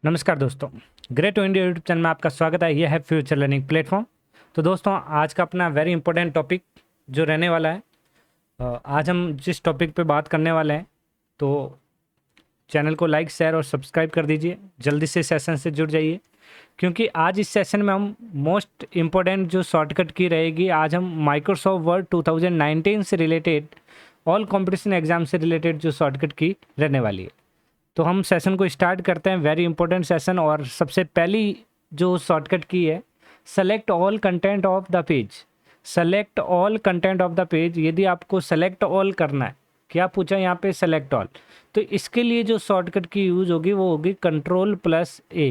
नमस्कार दोस्तों, great to India YouTube channel में आपका स्वागत है। यह है फ्यूचर लर्निंग प्लेटफॉर्म। तो दोस्तों, आज का अपना वेरी इंपॉर्टेंट टॉपिक जो रहने वाला है, आज हम जिस टॉपिक पे बात करने वाले हैं, तो चैनल को लाइक, शेयर और सब्सक्राइब कर दीजिए। जल्दी से सेशन से जुड़ जाइए, क्योंकि आज इस सेशन में हम मोस्ट इम्पोर्टेंट जो शॉर्टकट की रहेगी, आज हम माइक्रोसॉफ्ट वर्ड 2019 से रिलेटेड, ऑल कॉम्पिटिशन एग्जाम से रिलेटेड जो शॉर्टकट की रहने वाली है। तो हम सेशन को स्टार्ट करते हैं, वेरी इंपॉर्टेंट सेशन। और सबसे पहली जो शॉर्टकट की है, select all content of the page. Select all content of the page. यदि आपको सेलेक्ट ऑल करना है, क्या पूछा यहाँ पे, सेलेक्ट ऑल, तो इसके लिए जो शॉर्टकट की यूज होगी वो होगी Ctrl+A।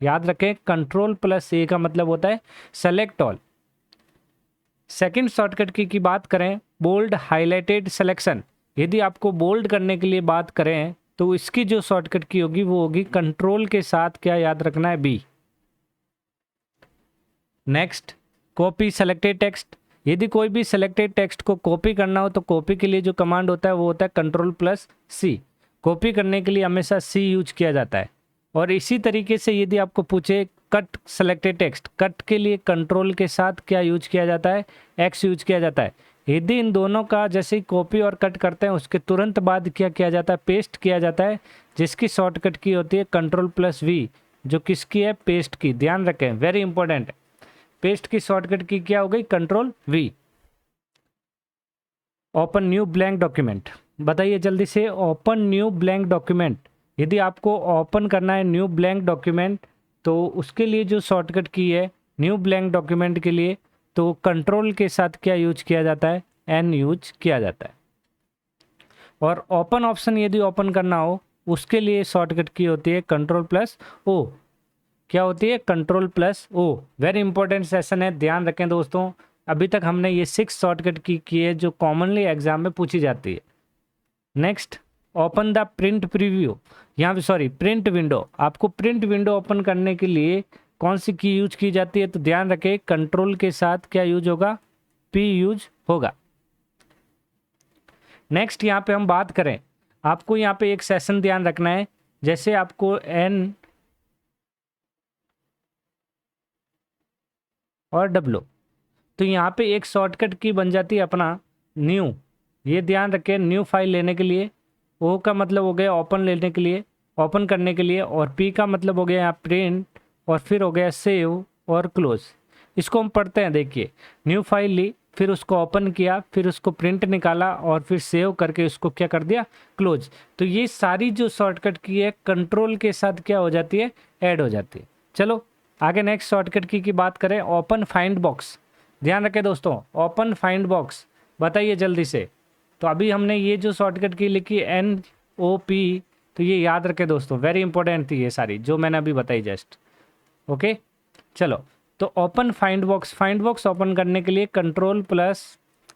याद रखें, Ctrl+A का मतलब होता है सेलेक्ट ऑल। सेकेंड शॉर्टकट की बात करें, बोल्ड हाईलाइटेड सिलेक्शन। यदि आपको बोल्ड करने के लिए बात करें तो इसकी जो शॉर्टकट की होगी वो होगी कंट्रोल के साथ क्या याद रखना है, B. Next, copy selected text. यदि कोई भी सेलेक्टेड टेक्स्ट को कॉपी करना हो तो कॉपी के लिए जो कमांड होता है वो होता है Ctrl+C। कॉपी करने के लिए हमेशा C यूज किया जाता है। और इसी तरीके से यदि आपको पूछे कट सेलेक्टेड टेक्स्ट, कट के लिए कंट्रोल के साथ क्या यूज किया जाता है, X यूज किया जाता है। यदि इन दोनों का जैसे ही कॉपी और कट करते हैं उसके तुरंत बाद क्या किया जाता है, पेस्ट किया जाता है, जिसकी शॉर्टकट की होती है Ctrl+V, जो किसकी है, पेस्ट की। ध्यान रखें, वेरी इंपॉर्टेंट है। पेस्ट की शॉर्टकट की क्या हो गई, Ctrl+V। Open new blank document. बताइए जल्दी से, ओपन न्यू ब्लैंक डॉक्यूमेंट। यदि आपको ओपन करना है न्यू ब्लैंक डॉक्यूमेंट तो उसके लिए जो शॉर्टकट की है न्यू ब्लैंक डॉक्यूमेंट के लिए, तो कंट्रोल के साथ क्या यूज किया जाता है, N यूज किया जाता है। और ओपन ऑप्शन यदि ओपन करना हो उसके लिए शॉर्टकट की होती है Ctrl+O। क्या होती है, Ctrl+O। वेरी इंपॉर्टेंट सेशन है, ध्यान रखें दोस्तों। अभी तक हमने ये 6 शॉर्टकट की है जो कॉमनली एग्जाम में पूछी जाती है। Next, open the print preview. यहाँ पे सॉरी, प्रिंट विंडो। आपको प्रिंट विंडो ओपन करने के लिए कौन सी की यूज की जाती है, तो ध्यान रखें, कंट्रोल के साथ क्या यूज होगा, P यूज होगा। नेक्स्ट, यहाँ पे हम बात करें, आपको यहाँ पे एक सेशन ध्यान रखना है। जैसे आपको N और W, तो यहाँ पे एक शॉर्टकट की बन जाती है अपना न्यू। ये ध्यान रखें, न्यू फाइल लेने के लिए O का मतलब हो गया ओपन लेने के लिए, ओपन करने के लिए, और P का मतलब हो गया यहाँ प्रिंट, और फिर हो गया सेव और क्लोज। इसको हम पढ़ते हैं, देखिए, न्यू फाइल ली, फिर उसको ओपन किया, फिर उसको प्रिंट निकाला, और फिर सेव करके उसको क्या कर दिया, क्लोज। तो ये सारी जो शॉर्टकट की है कंट्रोल के साथ क्या हो जाती है, ऐड हो जाती है। चलो आगे नेक्स्ट शॉर्टकट की बात करें, ओपन फाइंड बॉक्स। ध्यान रखें दोस्तों, ओपन फाइंड बॉक्स। बताइए जल्दी से, तो अभी हमने ये जो शॉर्टकट की लिखी NOP, तो ये याद रखें दोस्तों, वेरी इंपॉर्टेंट थी ये सारी जो मैंने अभी बताई जस्ट। ओके, चलो, तो open find box. Find box open करने के लिए कंट्रोल प्लस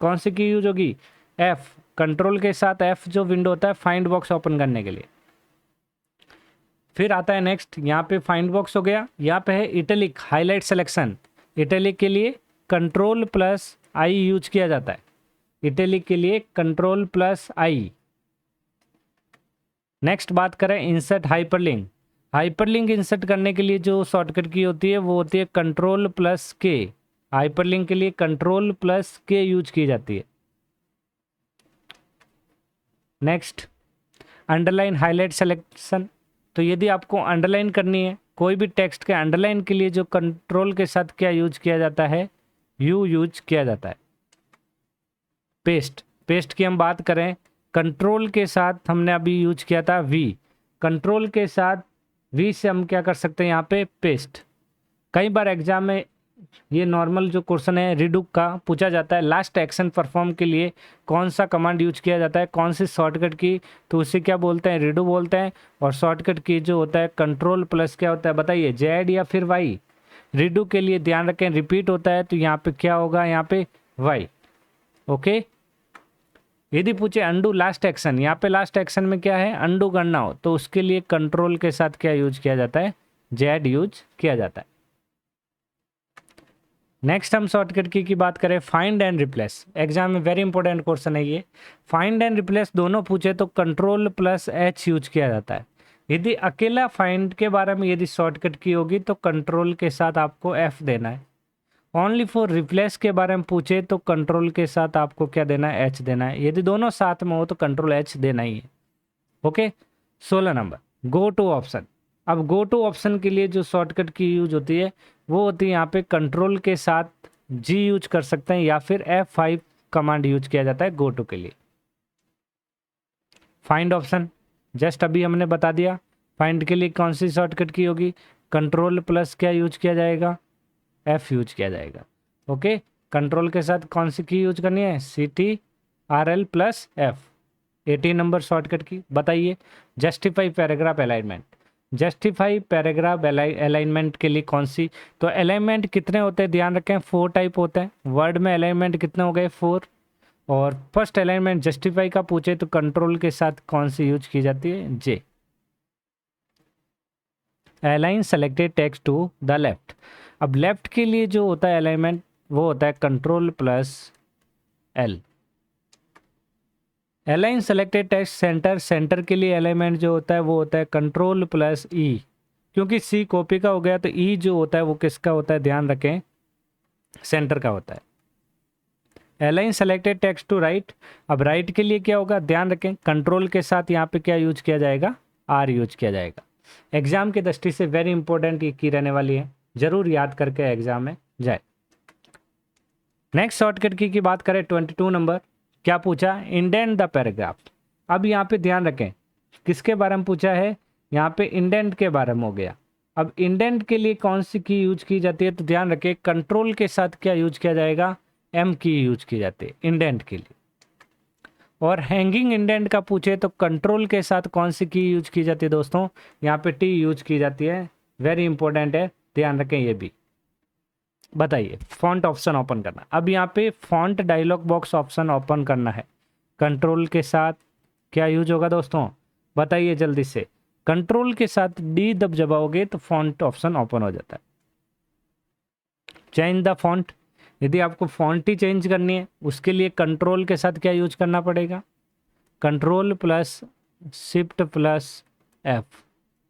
कौन सी की यूज होगी, F। कंट्रोल के साथ F जो विंडो होता है फाइंड बॉक्स ओपन करने के लिए। फिर आता है नेक्स्ट, यहाँ पे फाइंड बॉक्स हो गया, यहाँ पे है इटैलिक हाईलाइट सिलेक्शन। इटैलिक के लिए Ctrl+I यूज किया जाता है। इटैलिक के लिए Ctrl+I। नेक्स्ट बात करें, इंसर्ट हाइपरलिंक। हाइपरलिंक इंसर्ट करने के लिए जो शॉर्टकट की होती है वो होती है Ctrl+K। हाइपरलिंक के लिए Ctrl+K यूज की जाती है। Next, underline highlight selection. तो यदि आपको अंडरलाइन करनी है कोई भी टेक्स्ट के अंडरलाइन के लिए जो कंट्रोल के साथ क्या यूज किया जाता है, U यूज किया जाता है। पेस्ट। पेस्ट की हम बात करें, कंट्रोल के साथ हमने अभी यूज किया था V। कंट्रोल के साथ V से हम क्या कर सकते हैं, यहाँ पे पेस्ट। कई बार एग्जाम में ये नॉर्मल जो क्वेश्चन है रिडू का पूछा जाता है, लास्ट एक्शन परफॉर्म के लिए कौन सा कमांड यूज किया जाता है, कौन सी शॉर्टकट की, तो उसे क्या बोलते हैं, रिडू बोलते हैं। और शॉर्टकट की जो होता है कंट्रोल प्लस क्या होता है, बताइए, Z या फिर Y। रिडू के लिए ध्यान रखें रिपीट होता है, तो यहाँ पे क्या होगा, यहाँ पे Y। ओके, यदि पूछे अंडू लास्ट एक्शन, यहाँ पे लास्ट एक्शन में क्या है, अंडू करना हो, तो उसके लिए कंट्रोल के साथ क्या यूज किया जाता है, Z यूज किया जाता है। नेक्स्ट हम शॉर्टकट की बात करें, फाइंड एंड रिप्लेस। एग्जाम में वेरी इंपॉर्टेंट क्वेश्चन है ये। फाइंड एंड रिप्लेस दोनों पूछे तो Ctrl+H यूज किया जाता है। यदि अकेला फाइंड के बारे में यदि शॉर्टकट की होगी तो कंट्रोल के साथ आपको F देना है। ओनली फॉर रिप्लेस के बारे में पूछे तो कंट्रोल के साथ आपको क्या देना है, H देना है। यदि दोनों साथ में हो तो कंट्रोल H देना ही है। ओके। 16 नंबर, गो टू ऑप्शन। अब गो टू ऑप्शन के लिए जो शॉर्टकट की यूज होती है वो होती है यहाँ पे कंट्रोल के साथ G यूज कर सकते हैं या फिर F5 कमांड यूज किया जाता है गो टू के लिए। फाइंड ऑप्शन जस्ट अभी हमने बता दिया। फाइंड के लिए कौन सी शॉर्टकट की होगी, कंट्रोल प्लस क्या यूज किया जाएगा, F यूज किया जाएगा। ओके। कंट्रोल के साथ कौन सी की यूज करनी है, CTRL plus F। 18 number shortcut की बताइए। Justify paragraph alignment. Justify paragraph alignment के लिए कौन सी, तो अलाइनमेंट कितने होते हैं ध्यान रखें, 4 टाइप होते हैं। वर्ड में अलाइनमेंट कितने हो गए, 4। और फर्स्ट अलाइनमेंट जस्टिफाई का पूछे तो कंट्रोल के साथ कौन सी यूज की जाती है, J। Align selected text to the left. अब लेफ्ट के लिए जो होता है अलाइनमेंट वो होता है control plus L। Align selected text centre, centre के लिए अलाइनमेंट जो होता है वो होता है कंट्रोल प्लस E। क्योंकि C कॉपी का हो गया तो E जो होता है वो किसका होता है, ध्यान रखें, सेंटर का होता है। Align selected text to right. अब राइट के लिए क्या होगा, ध्यान रखें, कंट्रोल के साथ यहाँ पे क्या यूज किया जाएगा, R यूज किया जाएगा। एग्जाम की दृष्टि से वेरी इंपॉर्टेंट ये की रहने वाली है, जरूर याद करके एग्जाम में जाए। नेक्स्ट शॉर्टकट की बात करें 22 नंबर, क्या पूछा, इंडेंट द पैराग्राफ। अब यहाँ पे ध्यान रखें किसके बारे में पूछा है, यहाँ पे इंडेंट के बारे में हो गया। अब इंडेंट के लिए कौन सी की यूज की जाती है, तो ध्यान रखें कंट्रोल के साथ क्या यूज किया जाएगा, M की यूज की जाती है इंडेंट के लिए। और हैंगिंग इंडेंट का पूछे तो कंट्रोल के साथ कौन सी की यूज की जाती है दोस्तों, यहाँ पे T यूज की जाती है। वेरी इंपॉर्टेंट है, ध्यान रखें ये भी। बताइए फॉन्ट ऑप्शन ओपन करना। अब यहाँ पे font dialog box option open करना है, कंट्रोल के साथ क्या यूज होगा दोस्तों, बताइए जल्दी से। कंट्रोल के साथ D दबाओगे तो फॉन्ट ऑप्शन ओपन हो जाता है। चेंज द फॉन्ट, यदि आपको फॉन्ट ही चेंज करनी है उसके लिए कंट्रोल के साथ क्या यूज करना पड़ेगा, control plus shift plus F।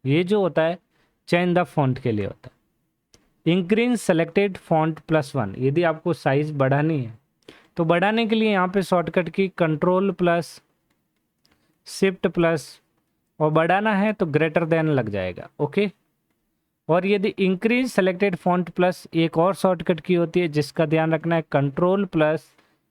ये जो होता है चेंज द फॉन्ट के लिए होता है। इंक्रीज सेलेक्टेड फॉन्ट +1, यदि आपको साइज बढ़ानी है तो बढ़ाने के लिए यहाँ पे शॉर्टकट की कंट्रोल प्लस शिफ्ट प्लस, और बढ़ाना है तो ग्रेटर देन लग जाएगा। ओके। और यदि इंक्रीज सेलेक्टेड फॉन्ट प्लस, एक और शॉर्टकट की होती है जिसका ध्यान रखना है, कंट्रोल प्लस,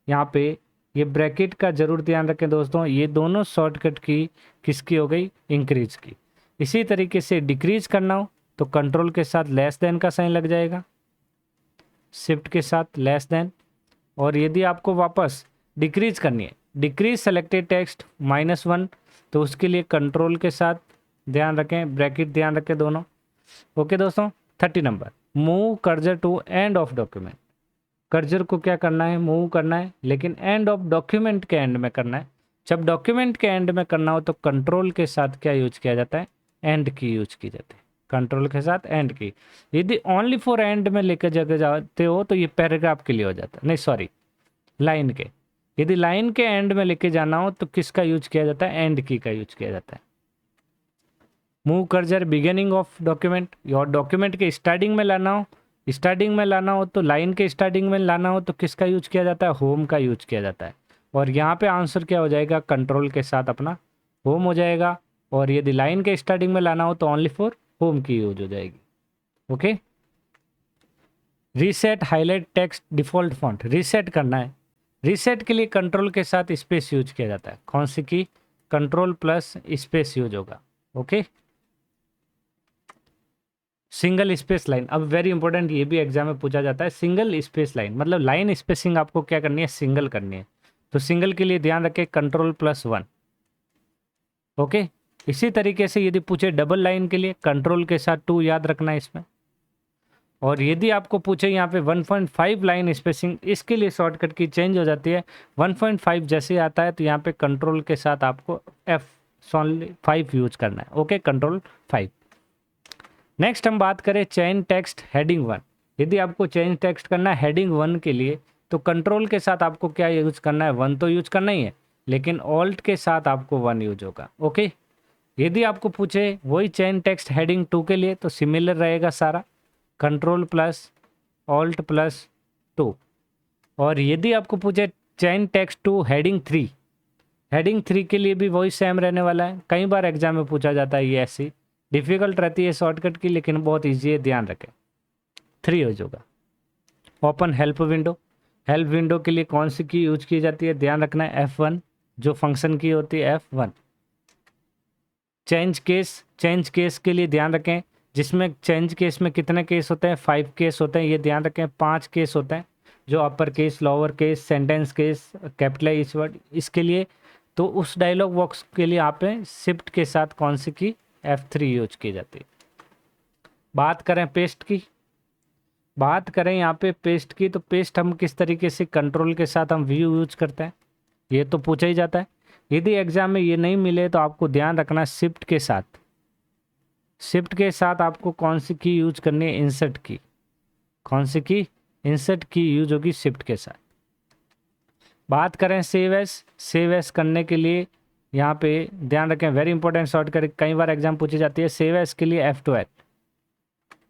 यहाँ पे ये ब्रैकेट का जरूर ध्यान रखें दोस्तों, ये दोनों शॉर्टकट की किसकी हो गई, इंक्रीज की। इसी तरीके से डिक्रीज करना हो तो कंट्रोल के साथ लेस देन का साइन लग जाएगा, शिफ्ट के साथ लेस देन। और यदि आपको वापस डिक्रीज करनी है, डिक्रीज सेलेक्टेड टेक्स्ट -1, तो उसके लिए कंट्रोल के साथ ध्यान रखें, ब्रैकेट ध्यान रखें दोनों। ओके दोस्तों। 30 नंबर, move cursor to end of document. Cursor को क्या करना है, मूव करना है, लेकिन एंड ऑफ डॉक्यूमेंट के एंड में करना है। जब डॉक्यूमेंट के एंड में करना हो तो कंट्रोल के साथ क्या यूज किया जाता है, एंड की यूज की जाती है, कंट्रोल के साथ एंड की। यदि ओनली फॉर एंड में लेकर जगह जाते हो तो ये पैराग्राफ के लिए हो जाता है, नहीं सॉरी लाइन के। यदि लाइन के एंड में लेके जाना हो तो किसका यूज किया जाता है, एंड की का यूज किया जाता है। Move cursor beginning of document, और डॉक्यूमेंट के स्टार्टिंग में लाना हो, स्टार्टिंग में लाना हो तो लाइन के स्टार्टिंग में लाना हो तो किसका यूज किया जाता है, होम का यूज किया जाता है। और यहाँ पे आंसर क्या हो जाएगा, कंट्रोल के साथ अपना होम हो जाएगा। और यदि लाइन के स्टार्टिंग में लाना हो तो ओनली फॉर होम की यूज हो जाएगी। Okay. Reset highlight text default font, reset करना है। रीसेट के लिए कंट्रोल के साथ स्पेस यूज किया जाता है, कौन सी की, कंट्रोल प्लस स्पेस यूज होगा। ओके। सिंगल स्पेस लाइन, अब वेरी इंपॉर्टेंट, ये भी एग्जाम में पूछा जाता है। सिंगल स्पेस लाइन मतलब लाइन स्पेसिंग आपको क्या करनी है, सिंगल करनी है। तो सिंगल के लिए ध्यान रखें कंट्रोल +1। ओके। इसी तरीके से यदि पूछे डबल लाइन के लिए कंट्रोल के साथ 2 याद रखना है इसमें। और यदि आपको पूछे यहाँ पे 1.5 लाइन स्पेसिंग, इसके लिए शॉर्टकट की चेंज हो जाती है। 1.5 जैसे आता है तो यहाँ पे कंट्रोल के साथ आपको F5 यूज करना है। Okay, control 5। नेक्स्ट हम बात करें चेन टेक्स्ट हेडिंग 1। यदि आपको चेन टेक्स्ट करना है हेडिंग 1 के लिए तो कंट्रोल के साथ आपको क्या यूज करना है, 1 तो यूज करना ही है, लेकिन ऑल्ट के साथ आपको 1 यूज होगा। ओके। यदि आपको पूछे वही चेन टेक्स्ट हेडिंग 2 के लिए तो सिमिलर रहेगा सारा, कंट्रोल प्लस ऑल्ट प्लस 2। और यदि आपको पूछे चेन टेक्स्ट 2 हेडिंग 3, हेडिंग 3 के लिए भी वही सेम रहने वाला है। कई बार एग्जाम में पूछा जाता है, ये ऐसी डिफ़िकल्ट रहती है शॉर्टकट की, लेकिन बहुत ईजी है, ध्यान रखें। 3 हो जाएगा। Open help window, help window के लिए कौन सी की यूज की जाती है, ध्यान रखना है F1, जो फंक्शन की होती है F1। Change case, change case के लिए ध्यान रखें, जिसमें चेंज केस में कितने केस होते हैं, 5 केस होते हैं, ये ध्यान रखें। 5 केस होते हैं, जो upper case, lower case, sentence case, capitalise word, इसके लिए। तो उस डायलॉग बॉक्स के लिए आप शिफ्ट के साथ कौन सी की, F3 यूज की जाती है। बात करें पेस्ट की, बात करें यहाँ पे पेस्ट की, तो पेस्ट हम किस तरीके से कंट्रोल के साथ हम व्यू यूज करते हैं, ये तो पूछा ही जाता है। यदि एग्जाम में ये नहीं मिले तो आपको ध्यान रखना शिफ्ट के साथ, शिफ्ट के साथ आपको कौन सी की यूज करनी है, इंसर्ट की। कौन सी की, इंसर्ट की यूज होगी शिफ्ट के साथ। बात करें सेव एस, सेव एस करने के लिए यहाँ पे ध्यान रखें, वेरी इंपॉर्टेंट शॉर्टकट, कई बार एग्जाम पूछी जाती है। सेव एस के लिए F12।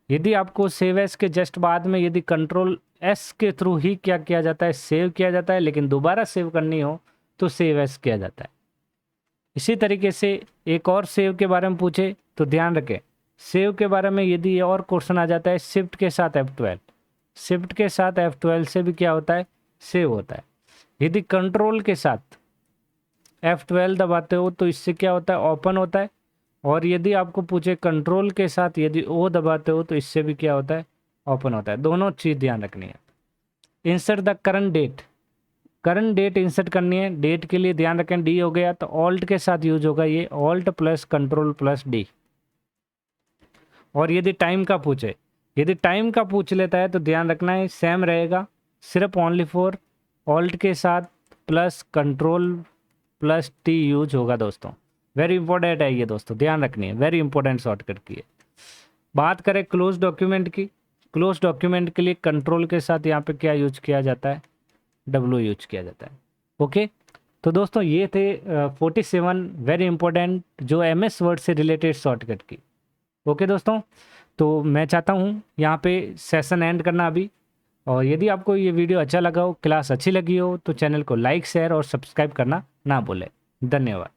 यदि आपको सेव एस के जस्ट बाद में यदि कंट्रोल एस के थ्रू ही क्या किया जाता है, सेव किया जाता है, लेकिन दोबारा सेव करनी हो तो सेव एस किया जाता है। इसी तरीके से एक और सेव के बारे में पूछे तो ध्यान रखें, सेव के बारे में यदि और क्वेश्चन आ जाता है शिफ्ट के साथ F12, शिफ्ट के साथ F12 से भी क्या होता है, सेव होता है। यदि कंट्रोल के साथ F12 दबाते हो तो इससे क्या होता है, ओपन होता है। और यदि आपको पूछे कंट्रोल के साथ यदि ओ दबाते हो तो इससे भी क्या होता है, ओपन होता है। दोनों चीज़ ध्यान रखनी है। Insert the current date, current date insert करनी है। डेट के लिए ध्यान रखें डी हो गया तो ऑल्ट के साथ यूज होगा ये, alt plus control plus D. और यदि टाइम का पूछे, यदि टाइम का पूछ लेता है तो ध्यान रखना है सेम रहेगा, सिर्फ ओनली फॉर ऑल्ट के साथ plus control plus T use होगा दोस्तों। वेरी इंपॉर्टेंट है ये दोस्तों, ध्यान रखनी है, वेरी इंपॉर्टेंट शॉर्टकट की है। बात करें क्लोज डॉक्यूमेंट की, क्लोज डॉक्यूमेंट के लिए कंट्रोल के साथ यहाँ पे क्या यूज किया जाता है, W यूज किया जाता है। ओके, तो दोस्तों ये थे 47 वेरी इंपॉर्टेंट जो MS वर्ड से रिलेटेड शॉर्टकट की। ओके दोस्तों, तो मैं चाहता हूँ यहाँ पे सेशन एंड करना अभी। और यदि आपको ये वीडियो अच्छा लगा हो, क्लास अच्छी लगी हो, तो चैनल को लाइक, शेयर और सब्सक्राइब करना ना भूलें। धन्यवाद।